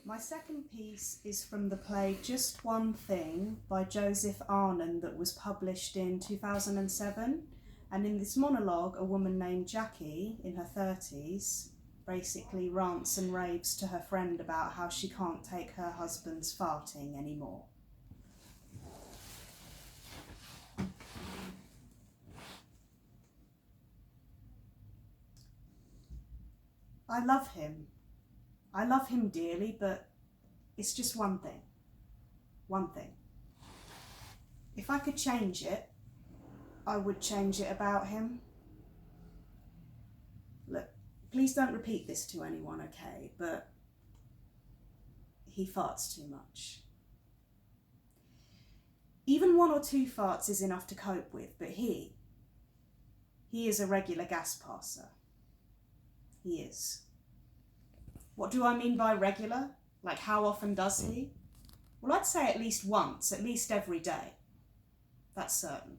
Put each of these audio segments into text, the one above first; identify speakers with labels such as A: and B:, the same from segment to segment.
A: My second piece is from the play Just One Thing by Joseph Arnone that was published in 2007. And in this monologue, a woman named Jackie, in her 30s, basically rants and raves to her friend about how she can't take her husband's farting anymore. I love him. I love him dearly, but it's just one thing. One thing. If I could change it, I would change it about him. Look, please don't repeat this to anyone, okay? But he farts too much. Even 1 or 2 farts is enough to cope with, but he is a regular gas passer. He is. What do I mean by regular? Like, how often does he? Well, I'd say at least once, at least every day. That's certain.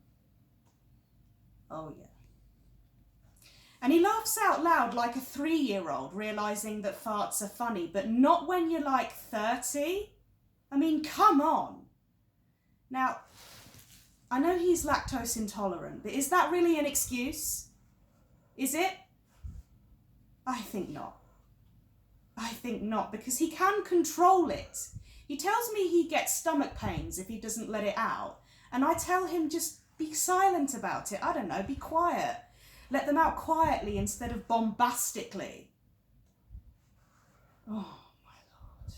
A: Oh, yeah. And he laughs out loud like a 3-year-old, realising that farts are funny, but not when you're like 30. I mean, come on. Now, I know he's lactose intolerant, but is that really an excuse? Is it? I think not. I think not, because he can control it. He tells me he gets stomach pains if he doesn't let it out, and I tell him just be silent about it. I don't know, be quiet. Let them out quietly instead of bombastically. Oh, my Lord.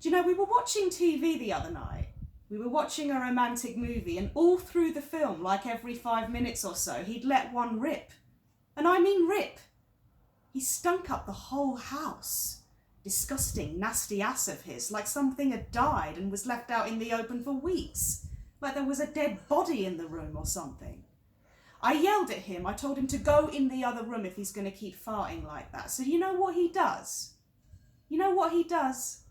A: Do you know, we were watching TV the other night. We were watching a romantic movie, and all through the film, like every 5 minutes or so, he'd let one rip. And I mean rip. He stunk up the whole house. Disgusting, nasty ass of his, like something had died and was left out in the open for weeks. Like there was a dead body in the room or something. I yelled at him. I told him to go in the other room if he's going to keep farting like that. So you know what he does? You know what he does?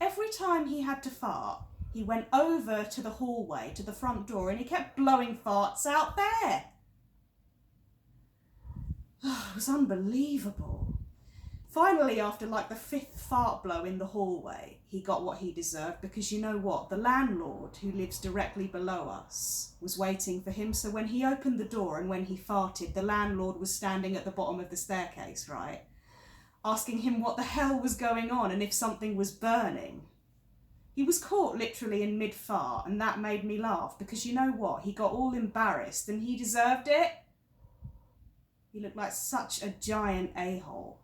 A: Every time he had to fart, he went over to the hallway, to the front door, and he kept blowing farts out there. It was unbelievable. Finally, after like the 5th fart blow in the hallway, he got what he deserved, because you know what? The landlord, who lives directly below us, was waiting for him. So when he opened the door and when he farted, the landlord was standing at the bottom of the staircase, right? Asking him what the hell was going on and if something was burning. He was caught literally in mid-fart, and that made me laugh, because you know what? He got all embarrassed and he deserved it. He looked like such a giant a-hole.